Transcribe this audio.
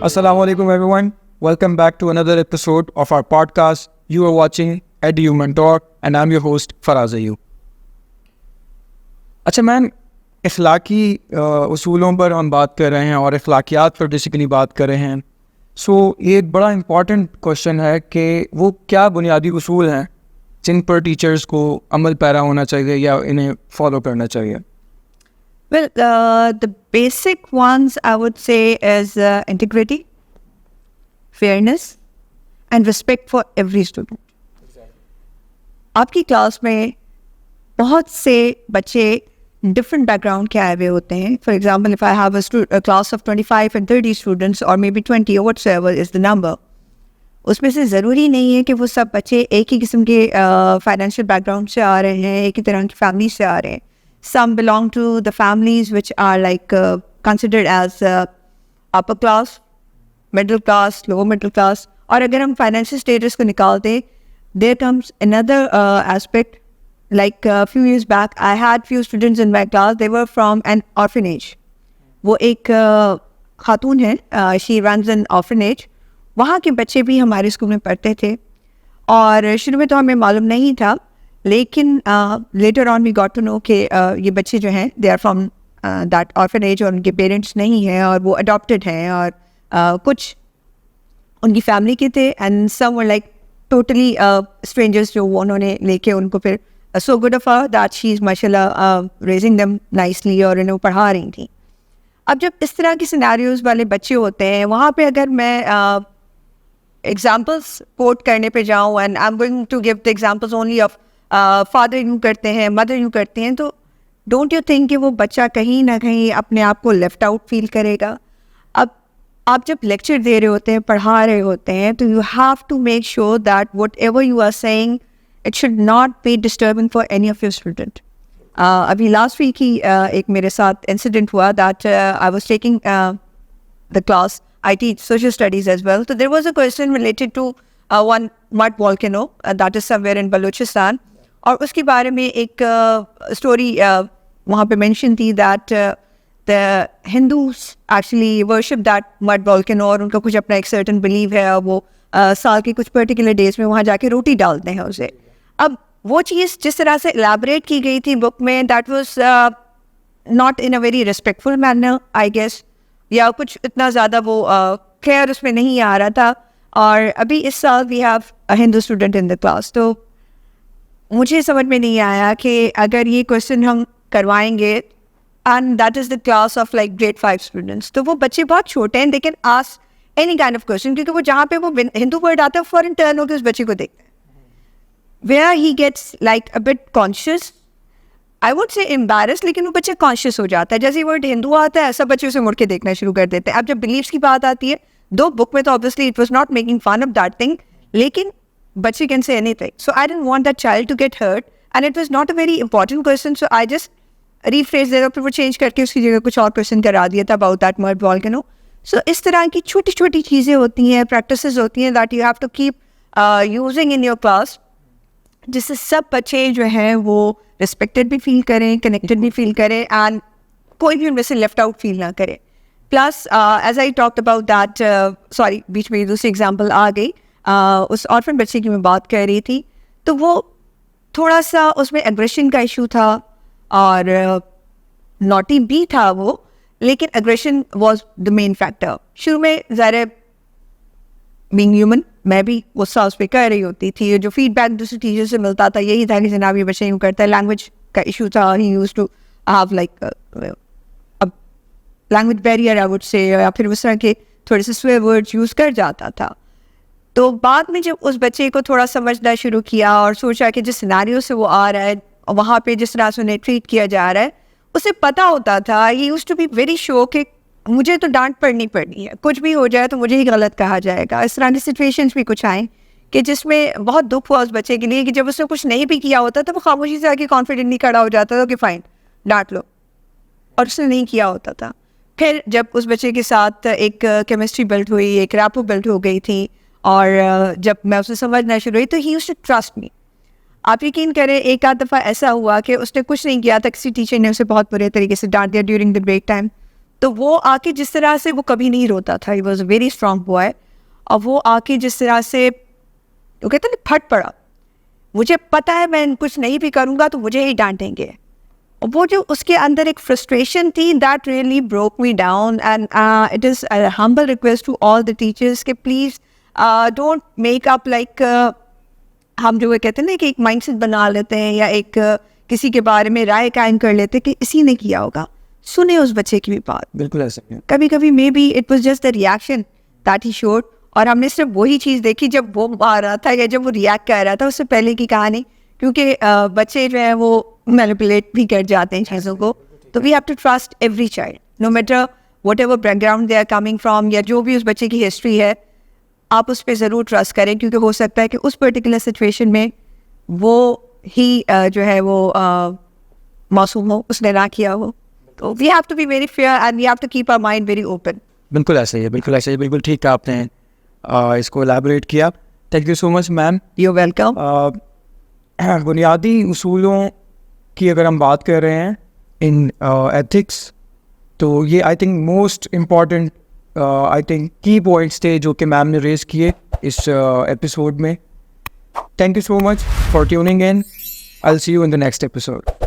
Assalamu alaikum everyone. Welcome back to another episode of our podcast. You are watching EduU Mentor and I'm your host Faraz Ayub. अच्छा man, इखलाकी उसूलों पर हम बात कर रहे हैं और इखलाकियात पर बेसिकली बात कर रहे हैं. सो ये एक बड़ा इम्पॉर्टेंट क्वेश्चन है कि वो क्या बुनियादी उसूल हैं जिन पर टीचर्स को अमल पैरा होना चाहिए या इन्हें फॉलो करना चाहिए. Well, the basic ones I would say is integrity, fairness, and respect for every student. आपकी क्लास में बहुत से बच्चे different background के आए हुए होते हैं. For example, if I have a class of 25 and 30 students or maybe 20 or whatsoever is the number, उसमें से ज़रूरी नहीं है कि वो सब बच्चे एक ही किस्म के financial background से आ रहे हैं, एक ही तरह की family से आ रहे हैं. Some belong to the families which are like considered as upper class, middle class, lower middle class. और अगर हम financial status को निकालते, there comes another aspect. Like a few years back, I had few students in my class. They were from an orphanage. वो एक खातून है, she runs an orphanage. वहाँ के बच्चे भी हमारे स्कूल में पढ़ते थे और शुरू में तो हमें मालूम नहीं था, लेकिन later on we got to know कि ये बच्चे जो हैं they are from that orphanage और उनके पेरेंट्स नहीं हैं और वो अडॉप्टेड हैं और कुछ उनकी फैमिली के थे and some were like totally strangers जो वो उन्होंने लेके उनको फिर so good of her that she is माशाल्लाह रेजिंग देम नाइसली और उन्हें पढ़ा रही थी. अब जब इस तरह के सिनेरियोज वाले बच्चे होते हैं वहाँ पे अगर मैं एग्जाम्पल्स कोट करने पे जाऊँ and I am going to give the examples only of father यूँ करते हैं, मदर यूँ करती हैं, तो डोंट यू थिंक कि वो बच्चा कहीं ना कहीं अपने आप को लेफ्ट आउट फील करेगा. अब आप जब लेक्चर दे रहे होते हैं, पढ़ा रहे होते हैं, तो you have to make sure that whatever you are saying it should not be disturbing for any of your student. अभी लास्ट वीक ही एक मेरे साथ इंसिडेंट हुआ that I was taking the class. I teach social studies as well. So there was a question related to one mud volcano that is somewhere in Balochistan. और उसके बारे में एक story वहाँ पे mention थी that the Hindus actually worship that mud volcano और उनका कुछ अपना एक certain belief है और वो साल के कुछ particular days में वहाँ जाके रोटी डालते हैं उसे. अब वो चीज़ जिस तरह से elaborate की गई थी book में, that was not in a very respectful manner, I guess. या कुछ इतना ज़्यादा वो क्लियर उसमें नहीं आ रहा था. और अभी इस साल we have a Hindu student in the class, तो मुझे समझ में नहीं आया कि अगर ये क्वेश्चन हम करवाएंगे and that is the class of like grade 5 students, तो वो बच्चे बहुत छोटे हैं, they can ask any kind of question, क्योंकि वो जहाँ पे वो हिंदू वर्ड आता है फॉरन टर्न होकर उस बच्चे को देखते हैं. Where he gets like a bit conscious, I would say embarrass, लेकिन वो बच्चे कॉन्शियस हो जाता है. जैसे वर्ड हिंदू आता है ऐसा बच्चे उसे मुड़ के देखना शुरू कर देते हैं. अब जब बिलीव्स की बात आती है, दो बुक में तो obviously it was not making fun of that thing, लेकिन बच्चे can say anything. So I didn't want that child to get hurt and it was not a very important question, so I just rephrase देता, फिर वो change करके उसकी जगह कुछ और क्वेश्चन करा दिया था अबाउट दैट मड वॉल्केनो. सो इस तरह की छोटी छोटी चीज़ें होती हैं, प्रैक्टिसेस होती हैं that you have to keep using in your class, जिससे सब बच्चे जो हैं वो रिस्पेक्टेड भी फील करें, कनेक्टेड भी फील करें एंड कोई भी उनमें से लेफ्ट आउट फील ना करे. Plus as I talked about that, sorry बीच में दूसरी एग्जांपल आ गई, उस ऑर्फन बच्चे की मैं बात कर रही थी, तो वो थोड़ा सा उसमें एग्रेशन का इशू था और नॉटी भी था वो, लेकिन aggression was the main factor. शुरू में ज़ाहिर बीइंग ह्यूमन मैं भी गुस्सा उस पर कर रही होती थी. जो फीडबैक दूसरे टीचर से मिलता था यही था कि जनाब ये बच्चे यूँ करता है. लैंग्वेज का इशू था, he used to have like language barrier I would say, या फिर उस तरह के थोड़े से स्वेयर वर्ड्स यूज़ कर जाता था. तो बाद में जब उस बच्चे को थोड़ा समझना शुरू किया और सोचा कि जिस सिनेरियो से वो आ रहा है और वहाँ पे जिस तरह से उन्हें ट्रीट किया जा रहा है, उसे पता होता था, he used to be very sure कि मुझे तो डांट पड़नी है, कुछ भी हो जाए तो मुझे ही गलत कहा जाएगा. इस तरह की सिचुएशंस भी कुछ आए कि जिसमें बहुत दुख हुआ उस बच्चे के लिए कि जब उसने कुछ नहीं भी किया होता तो वो खामोशी से आके कॉन्फिडेंटली खड़ा हो जाता था कि फाइन डांट लो, और उसने नहीं किया होता था. फिर जब उस बच्चे के साथ एक केमिस्ट्री बिल्ड हुई, एक रैपो बिल्ड हो गई थी, और जब मैं उसे समझना शुरू हुई तो ही यूज्ड टू ट्रस्ट मी. आप यकीन करें एक आध दफ़ा ऐसा हुआ कि उसने कुछ नहीं किया था, किसी टीचर ने उसे बहुत बुरे तरीके से डांट दिया ड्यूरिंग द ब्रेक टाइम, तो वो आके जिस तरह से वो कभी नहीं रोता था, he was a very strong boy, और वो आके जिस तरह से वो कहते ना फट पड़ा, मुझे पता है मैं कुछ नहीं भी करूँगा तो मुझे ही डांटेंगे, और वो जो उसके अंदर एक फ्रस्ट्रेशन थी, that really broke me down. And it is a humble request to all the teachers कि please don't make up like, हम जो कहते हैं ना कि एक माइंडसेट बना लेते हैं या एक किसी के बारे में राय कायम कर लेते हैं कि इसी ने किया होगा. सुने उस बच्चे की भी बात. बिल्कुल ऐसा ही है. कभी कभी may be it was just the reaction that he showed, और हमने सिर्फ वही चीज़ देखी जब वो मार रहा था या जब वो रिएक्ट कर रहा था, उससे पहले की कहानी, क्योंकि बच्चे जो है वो मैनिपुलेट भी कर जाते हैं चीज़ों को. तो we have to trust every child, no matter what ever background they are coming from, या जो भी उस बच्चे की हिस्ट्री है, आप उस पर ज़रूर ट्रस्ट करें, क्योंकि हो सकता है कि उस पर्टिकुलर सिचुएशन में वो ही जो है वो मासूम हो, उसने ना किया हो. तो we have to be very fair and we have to keep our mind very open. बिल्कुल ऐसा ही है, बिल्कुल ऐसा ही, बिल्कुल ठीक है, आपने इसको एलैबोरेट किया. Thank you so much ma'am. You welcome. बुनियादी उसूलों की अगर हम बात कर रहे हैं इन एथिक्स, तो ये I think most important I think की पॉइंट्स थे जो कि मैम ने रेज किए इस एपिसोड में. Thank you so much for tuning in. I will see you in the next episode.